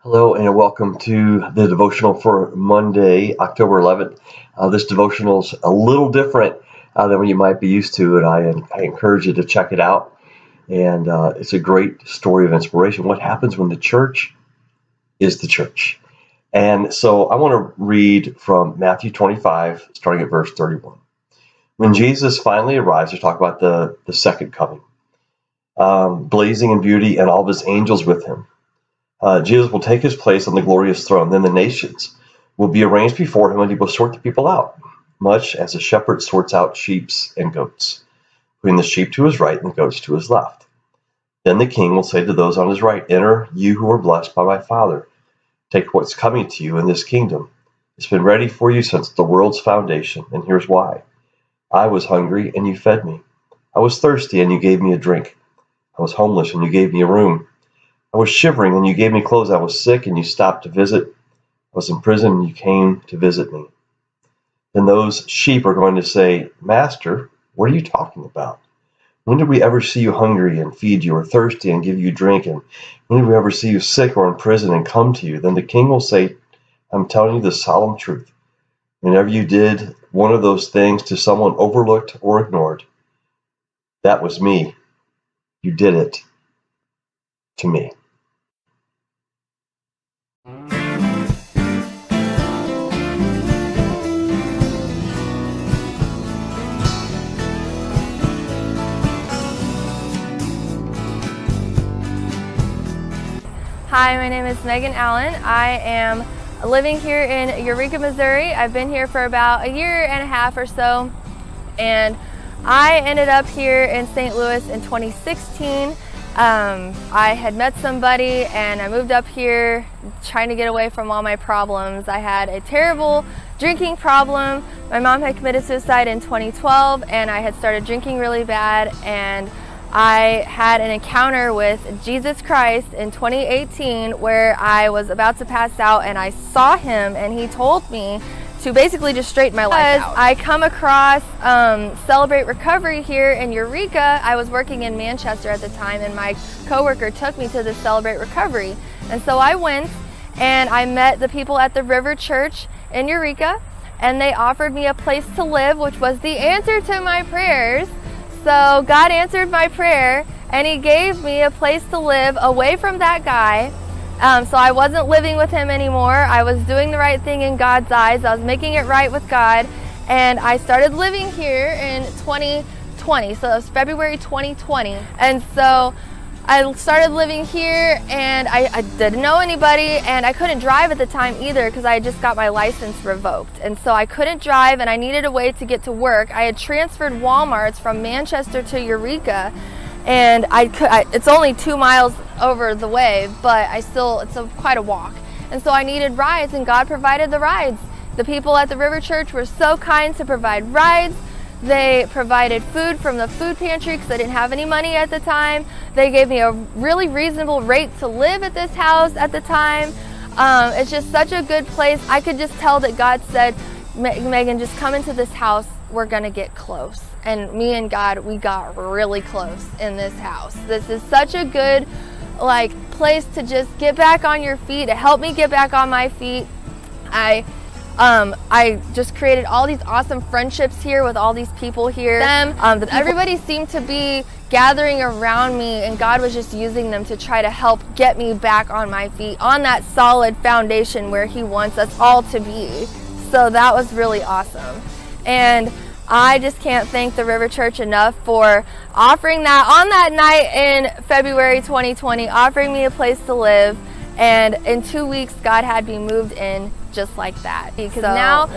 Hello and welcome to the devotional for Monday, October 11th. This devotional is a little different than what you might be used to, and I encourage you to check it out. And it's a great story of inspiration. What happens when the church is the church? And so I want to read from Matthew 25, starting at verse 31. When Jesus finally arrives, we talk about the second coming, blazing in beauty and all of his angels with him. Jesus will take his place on the glorious throne. Then the nations will be arranged before him, and he will sort the people out, much as a shepherd sorts out sheep and goats, putting the sheep to his right and the goats to his left. Then the king will say to those on his right, "Enter, you who are blessed by my Father. Take what's coming to you in this kingdom. It's been ready for you since the world's foundation, and here's why. I was hungry, and you fed me. I was thirsty, and you gave me a drink. I was homeless, and you gave me a room. I was shivering, and you gave me clothes. I was sick, and you stopped to visit. I was in prison, and you came to visit me." Then those sheep are going to say, "Master, what are you talking about? When did we ever see you hungry and feed you, or thirsty and give you drink? And when did we ever see you sick or in prison and come to you?" Then the king will say, "I'm telling you the solemn truth. Whenever you did one of those things to someone overlooked or ignored, that was me. You did it to me." Hi, my name is Megan Allen. I am living here in Eureka, Missouri. I've been here for about a year and a half or so, and I ended up here in St. Louis in 2016. I had met somebody and I moved up here trying to get away from all my problems. I had a terrible drinking problem. My mom had committed suicide in 2012 and I had started drinking really bad, and I had an encounter with Jesus Christ in 2018 where I was about to pass out, and I saw him and he told me to basically just straighten my life out. I come across Celebrate Recovery here in Eureka. I was working in Manchester at the time, and my coworker took me to the Celebrate Recovery. And so I went and I met the people at the River Church in Eureka, and they offered me a place to live, which was the answer to my prayers. So God answered my prayer and he gave me a place to live away from that guy. So I wasn't living with him anymore. I was doing the right thing in God's eyes. I was making it right with God. And I started living here in 2020. So it was February 2020. And so I started living here, and I didn't know anybody, and I couldn't drive at the time either because I had just got my license revoked. And so I couldn't drive and I needed a way to get to work. I had transferred Walmarts from Manchester to Eureka, and it's only 2 miles over the way, but it's quite a walk. And so I needed rides, and God provided the rides. The people at the River Church were so kind to provide rides. They provided food from the food pantry because I didn't have any money at the time. They gave me a really reasonable rate to live at this house at the time. It's just such a good place. I could just tell that God said, "Megan, just come into this house. We're going to get close." And me and God, we got really close in this house. This is such a good place to just get back on your feet. It helped me get back on my feet. I just created all these awesome friendships here with all these people here. Everybody seemed to be gathering around me, and God was just using them to try to help get me back on my feet, on that solid foundation where he wants us all to be. So that was really awesome. And I just can't thank the River Church enough for offering that on that night in February 2020, offering me a place to live. And in 2 weeks, God had me moved in just like that. Because now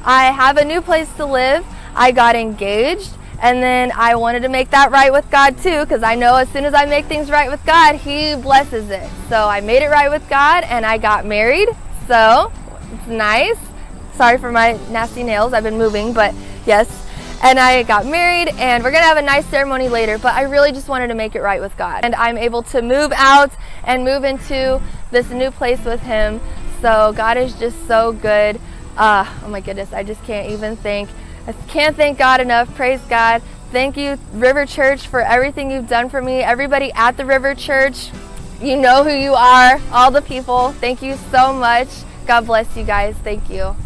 I have a new place to live. I got engaged, and then I wanted to make that right with God too, because I know as soon as I make things right with God, he blesses it. So I made it right with God, and I got married. So it's nice. Sorry for my nasty nails. I've been moving, but yes. And I got married, and we're gonna have a nice ceremony later, but I really just wanted to make it right with God. And I'm able to move out and move into this new place with him. So God is just so good. Oh my goodness, I just can't even think. I can't thank God enough. Praise God. Thank you, River Church, for everything you've done for me. Everybody at the River Church, You know who you are, all the people. Thank you so much. God bless you guys. Thank you.